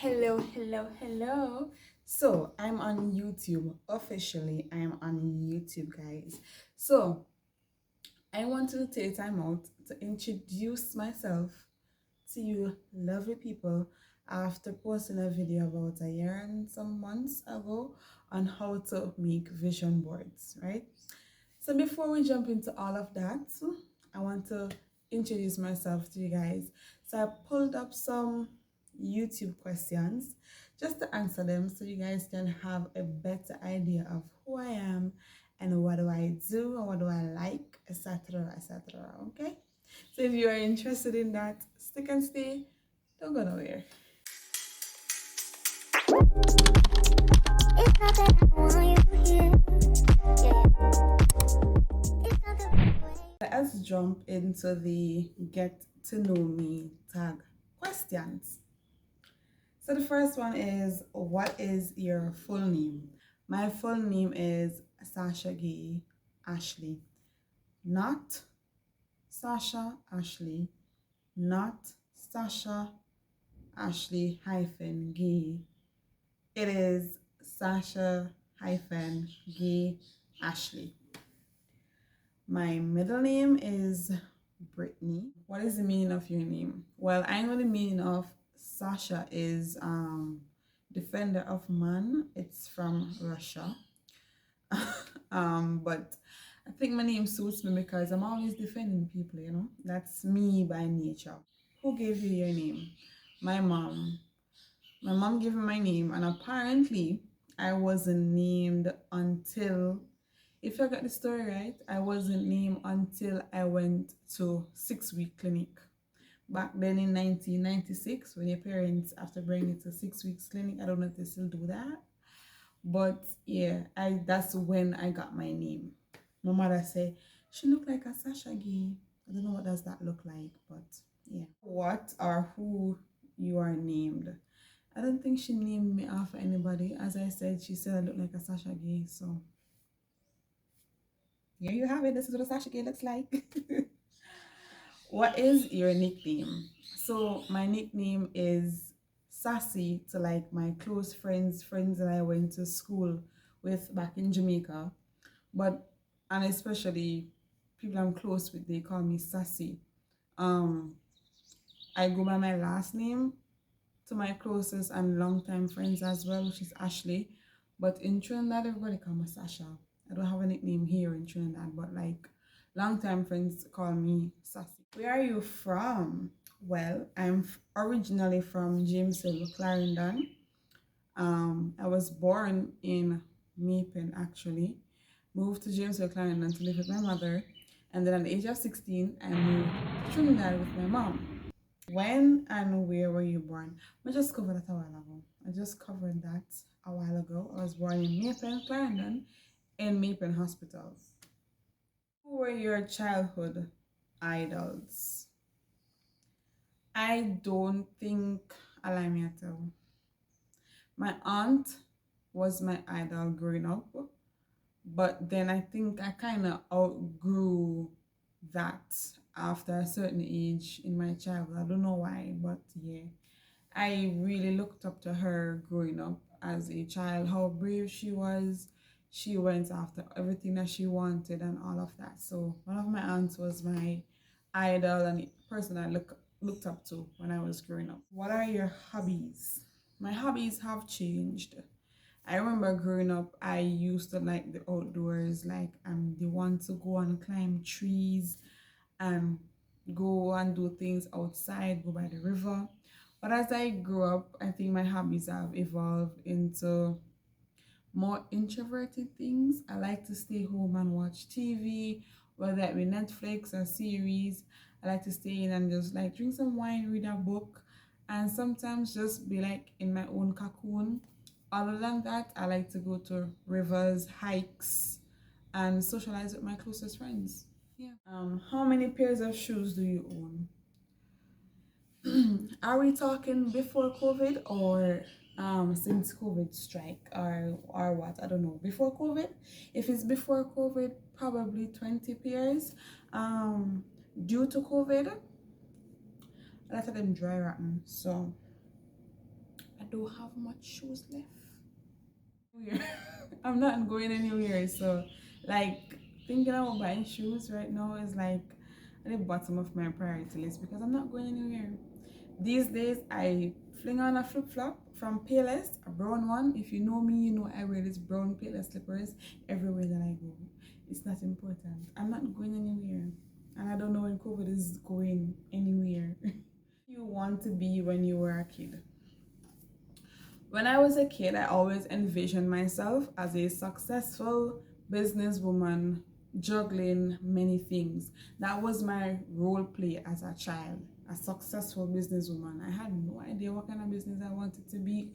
Hello. So I'm on YouTube officially. I'm on YouTube, guys. So I want to take time out to introduce myself to you lovely people after posting a video about a year and some months ago on how to make vision boards, right? So before we jump into all of that, I want to introduce myself to you guys. So I pulled up some YouTube questions just to answer them so you guys can have a better idea of who I am and what do I do and what do I like, etc. etc. Okay? So if you are interested in that, stick and stay, don't go nowhere. Let us jump into the get to know me tag questions. So the first one is, what is your full name? My full name is Sasha-Gay Ashley, not Sasha Ashley, not Sasha Ashley hyphen Gay. It is Sasha hyphen Gay Ashley. My middle name is Brittany. What is the meaning of your name? Well, I know the meaning of Sasha is defender of man. It's from Russia. But I think my name suits me because I'm always defending people, you know. That's me by nature. Who gave you your name? My mom. My mom gave me my name, and apparently I wasn't named until, if I got the story right, I wasn't named until I went to 6-week clinic. Back then in 1996, when your parents have to bring you to 6 weeks clinic, I don't know if they still do that. But yeah, that's when I got my name. My mother said, she looked like a Sasha-Gay. I don't know what does that look like, but yeah. What or who you are named? I don't think she named me after anybody. As I said, she said I look like a Sasha-Gay, so here you have it. This is what a Sasha-Gay looks like. What is your nickname? So my nickname is Sassy to like my close friends that I went to school with back in Jamaica. And especially people I'm close with, they call me Sassy. I go by my last name to my closest and longtime friends as well, which is Ashley. But in Trinidad, everybody call me Sasha. I don't have a nickname here in Trinidad, but like longtime friends call me Sassy. Where are you from? Well, I'm originally from Jamesville, Clarendon. I was born in Mapen actually. Moved to Jamesville, Clarendon to live with my mother. And then at the age of 16, I moved to Trinidad with my mom. When and where were you born? I just covered that a while ago. I just covered that a while ago. I was born in Mapen, Clarendon, in Mapen Hospital. Who were your childhood idols? I don't think, allow me to tell. My aunt was my idol growing up, but then I think I kind of outgrew that after a certain age in my childhood. I don't know why, but yeah. I really looked up to her growing up as a child, how brave she was. She went after everything that she wanted and all of that. So one of my aunts was my idol and person I looked up to when I was growing up. What are your hobbies? My hobbies have changed. I remember growing up, I used to like the outdoors, like I'm the one to go and climb trees and go and do things outside, go by the river. But as I grew up, I think my hobbies have evolved into more introverted things. I like to stay home and watch TV, whether it be Netflix or series. I like to stay in and just like drink some wine, read a book, and sometimes just be like in my own cocoon. Other than that, I like to go to rivers, hikes, and socialize with my closest friends. Yeah. How many pairs of shoes do you own? Are we talking before COVID or since COVID strike or what? I don't know. Before COVID? If it's before COVID, probably 20 pairs. Due to COVID, a lot of them dry rotten. So I don't have much shoes left. I'm not going anywhere, so like thinking about buying shoes right now is like at the bottom of my priority list because I'm not going anywhere. These days I fling on a flip-flop from Payless, a brown one. If you know me, you know I wear this brown Payless slippers everywhere that I go. It's not important. I'm not going anywhere. And I don't know when COVID is going anywhere. You want to be when you were a kid. When I was a kid, I always envisioned myself as a successful businesswoman juggling many things. That was my role play as a child, a successful businesswoman. I had no idea what kind of business I wanted to be.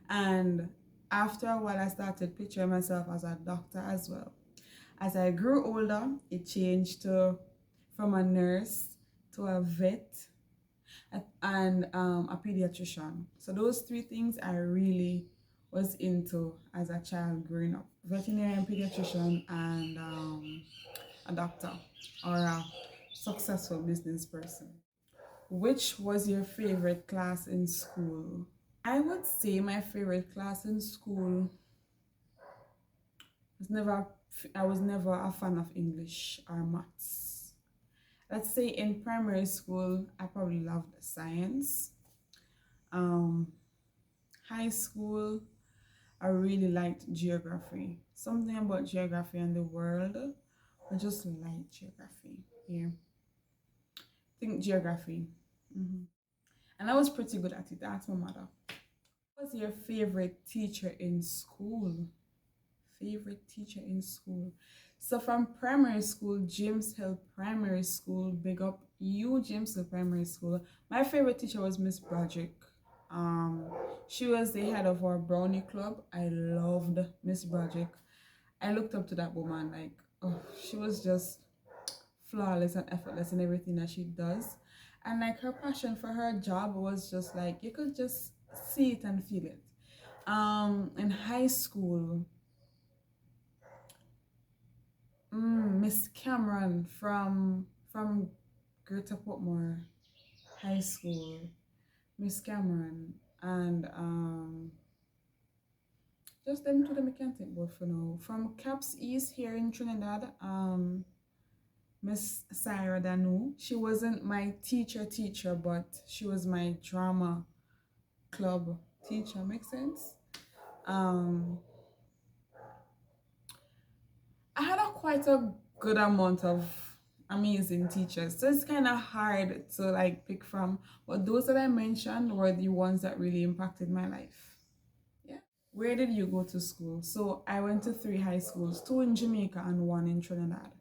And after a while, I started picturing myself as a doctor as well. As I grew older, it changed to from a nurse to a vet and a pediatrician. So those three things I really was into as a child growing up: veterinarian, pediatrician, and a doctor or a successful business person. Which was your favorite class in school? I would say my favorite class in school was never. I was never a fan of English or maths. Let's say in primary school, I probably loved science. Um, High school, I really liked geography. Something about geography and the world. I just like geography. Yeah, think geography. And I was pretty good at it. That's my mother. What was your favorite teacher in school? Favorite teacher in school. So from primary school, James Hill Primary School, big up you, James Hill Primary School. My favorite teacher was Miss Broderick. Um, she was the head of our brownie club. I loved Miss Broderick. I looked up to that woman like, oh, she was just flawless and effortless in everything that she does. And like her passion for her job was just like you could just see it and feel it. In high school, Miss Cameron from Greater Portmore High School, Miss Cameron, and just them two that I can't think about for now. From Caps East here in Trinidad, Miss Sarah Danu. She wasn't my teacher, but she was my drama club teacher. Make sense? Um, I had quite a good amount of amazing teachers, so it's kind of hard to like pick from. But those that I mentioned were the ones that really impacted my life. Yeah. Where did you go to school? So I went to three high schools, two in Jamaica and one in Trinidad.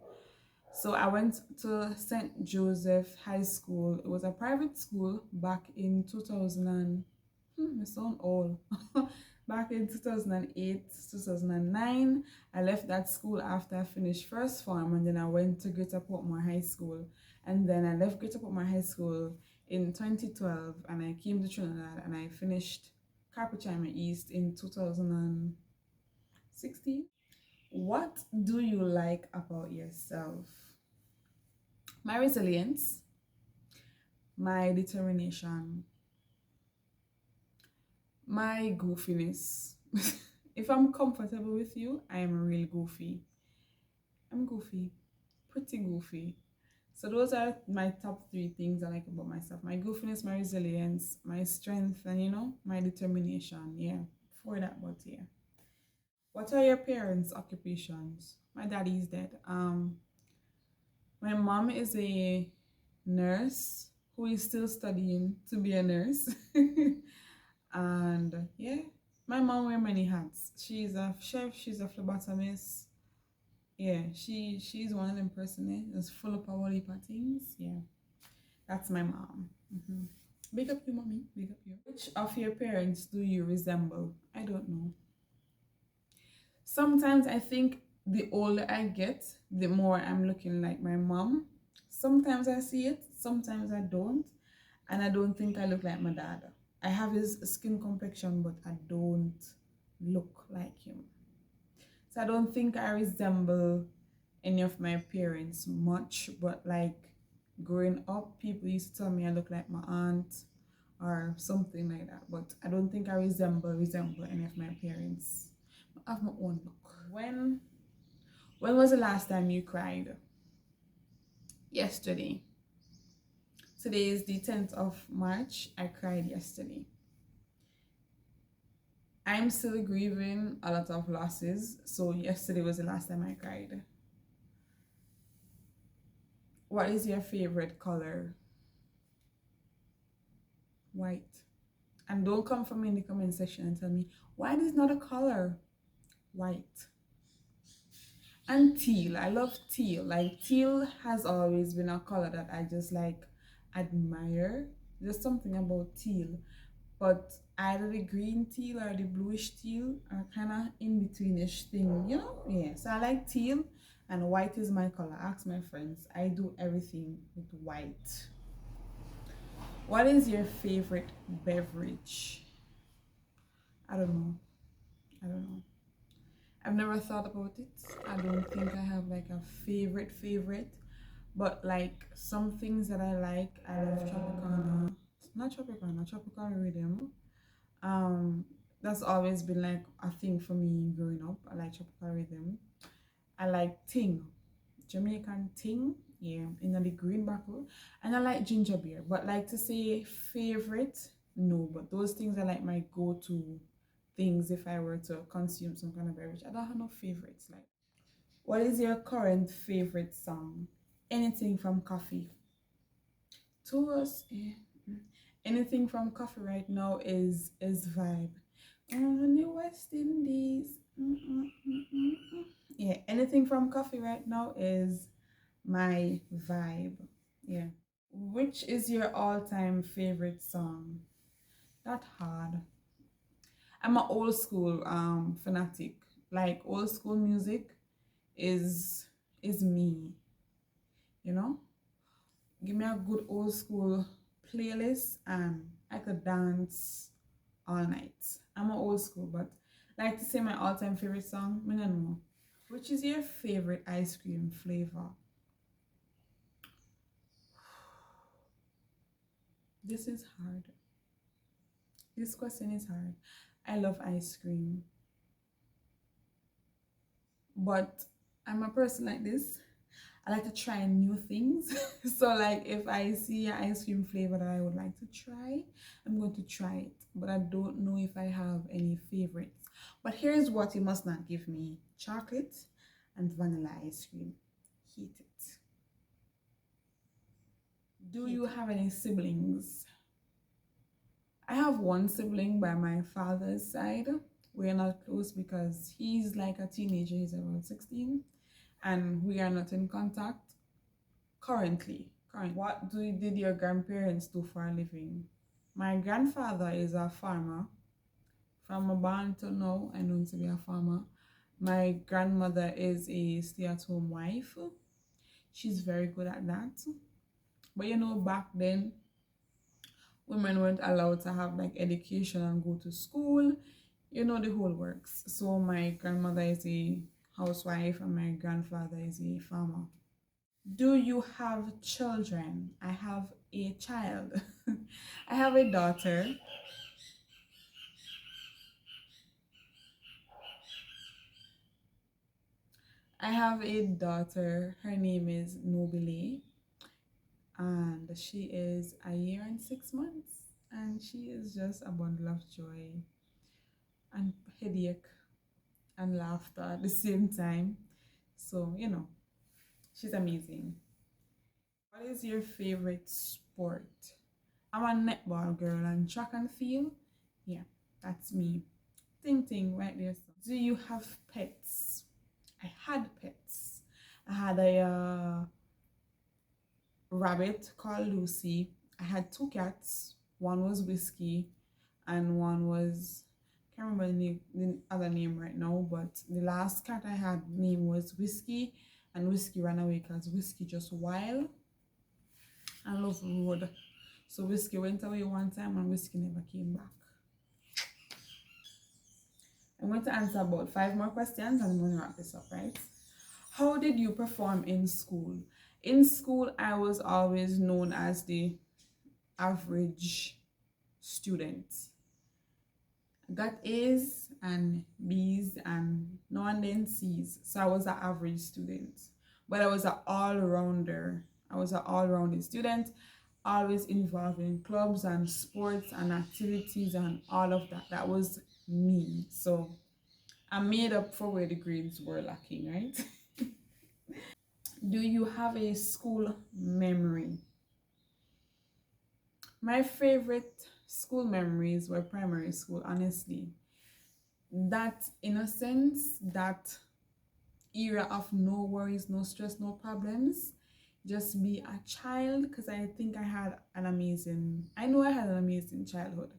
So I went to St. Joseph High School. It was a private school back in 2000 and, I sound old. Back in 2008, 2009. I left that school after I finished first form, and then I went to Greater Portmore High School. And then I left Greater Portmore High School in 2012, and I came to Trinidad and I finished Carpetchima East in 2016. What do you like about yourself? My resilience, my determination, my goofiness. If I'm comfortable with you, I am real goofy. I'm goofy, pretty goofy. So those are my top three things I like about myself: my goofiness, my resilience, my strength, and my determination. Yeah, for that, but yeah. What are your parents' occupations? My daddy is dead. My mom is a nurse who is still studying to be a nurse. And yeah, my mom wears many hats. She's a chef, she's a phlebotomist. Yeah, she's one of them person that's full of power heap of things. Yeah, that's my mom. Big up you, mommy. Big up you. Which of your parents do you resemble? I don't know. Sometimes I think the older I get, the more I'm looking like my mom. Sometimes I see it, sometimes I don't. And I don't think I look like my dad. I have his skin complexion, but I don't look like him. So I don't think I resemble any of my parents much, but like growing up, people used to tell me I look like my aunt or something like that. But I don't think I resemble any of my parents. I have my own look. When was the last time you cried? Yesterday. Today is the 10th of March. I cried yesterday. I'm still grieving a lot of losses, so yesterday was the last time I cried. What is your favorite color? White. And don't come for me in the comment section and tell me, white is not a color. White. And teal. I love teal. Like, teal has always been a color that I just like admire. There's something about teal. But either the green teal or the bluish teal are kind of in betweenish thing, you know? Yeah, so I like teal, and white is my color. Ask my friends. I do everything with white. What is your favorite beverage? I don't know. I don't know. I've never thought about it. I don't think I have like a favorite. But like some things that I like, I love Tropicana. Not Tropicana, Tropical Rhythm. That's always been like a thing for me growing up. I like Tropical Rhythm. I like Ting, Jamaican Ting, yeah, in the green bottle. And I like ginger beer. But like to say favorite, no, but those things are like my go-to things if I were to consume some kind of beverage. I don't have no favorites. Like, what is your current favorite song? Anything from Coffee. To us, yeah. Anything from Coffee right now is vibe. On the West Indies. Yeah, anything from Coffee right now is my vibe. Yeah. Which is your all-time favorite song? That hard. I'm an old school fanatic. Like old school music is me, you know? Give me a good old school playlist and I could dance all night. I'm an old school, but like to say my all-time favorite song, I don't know. Which is your favorite ice cream flavor? This is hard. This question is hard. I love ice cream, but I'm a person like this. I like to try new things. So like if I see an ice cream flavor that I would like to try, I'm going to try it. But I don't know if I have any favorites. But here's what you must not give me. Chocolate and vanilla ice cream. Hate it. Do you have any siblings? I have one sibling by my father's side. We're not close because he's like a teenager. He's about 16. And we are not in contact currently. What did your grandparents do for a living? My grandfather is a farmer. From a born to now, I know him to be a farmer. My grandmother is a stay-at-home wife. She's very good at that. But you know, back then, women weren't allowed to have like education and go to school. You know the whole works. So my grandmother is a housewife and my grandfather is a farmer. Do you have children? I have a child. I have a daughter. I have a daughter. Her name is Nobile, and she is a year and 6 months. And she is just a bundle of joy and headache and laughter at the same time. So, you know, she's amazing. What is your favorite sport? I'm a netball girl and track and field. Yeah, that's me. Ting ting right there. Do you have pets? I had pets. I had a rabbit called Lucy. I had two cats. One was Whiskey and one was, can't remember the other name right now, but the last cat I had name was Whiskey, and Whiskey ran away because Whiskey just wild and love road. So Whiskey went away one time and Whiskey never came back. I'm going to answer about 5 more questions and I'm going to wrap this up, right? How did you perform in school? In school, I was always known as the average student. I got A's and B's and no and then C's. So I was an average student. But I was an all-rounder. I was an all-rounded student, always involved in clubs and sports and activities and all of that. That was me. So I made up for where the grades were lacking, right? Do you have a school memory? My favorite school memories were primary school, honestly. That innocence, that era of no worries, no stress, no problems. Just be a child, because I think I had an amazing, I know I had an amazing childhood.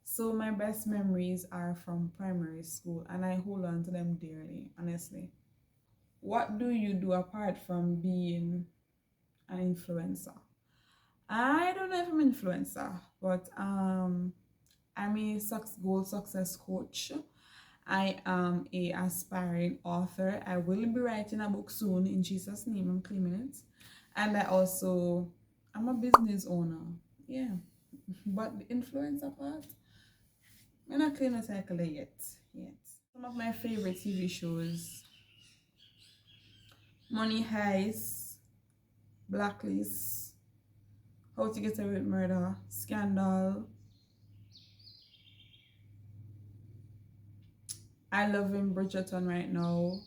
So my best memories are from primary school and I hold on to them dearly, honestly. What do you do apart from being an influencer? I don't know if I'm an influencer, but I'm a goal success coach. I am a aspiring author. I will be writing a book soon in Jesus' name. I'm claiming it. And I'm a business owner. Yeah. But the influencer part, I'm not claiming a cycle yet. Some of my favorite TV shows: Money Heist, Blacklist, How to Get Away with Murder, Scandal. I love in Bridgerton right now.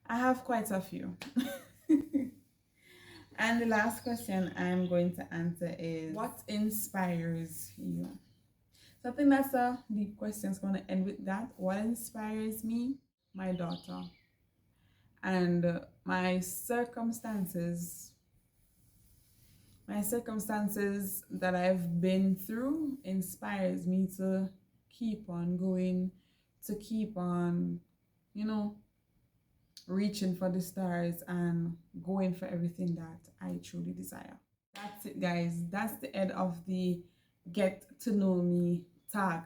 I have quite a few. And the last question I'm going to answer is, what inspires you? So I think that's a deep question. So I'm going to end with that. What inspires me? My daughter. And my circumstances that I've been through inspires me to keep on going, to keep on, reaching for the stars and going for everything that I truly desire. That's it, guys. That's the end of the Get to Know Me tag.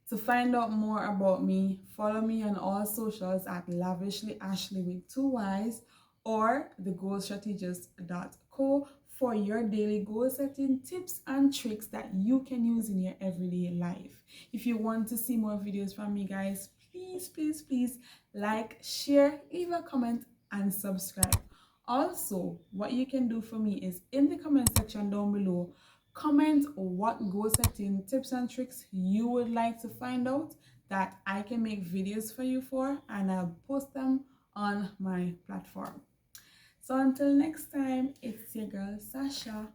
To find out more about me, follow me on all socials at Lavishly Ashley with 2 Y's or thegoalstrategist.co for your daily goal setting tips and tricks that you can use in your everyday life. If you want to see more videos from me, guys, please like, share, leave a comment, and subscribe. Also, what you can do for me is in the comment section down below, comment what goal setting tips and tricks you would like to find out that I can make videos for you for, and I'll post them on my platform. So until next time, it's your girl Sasha.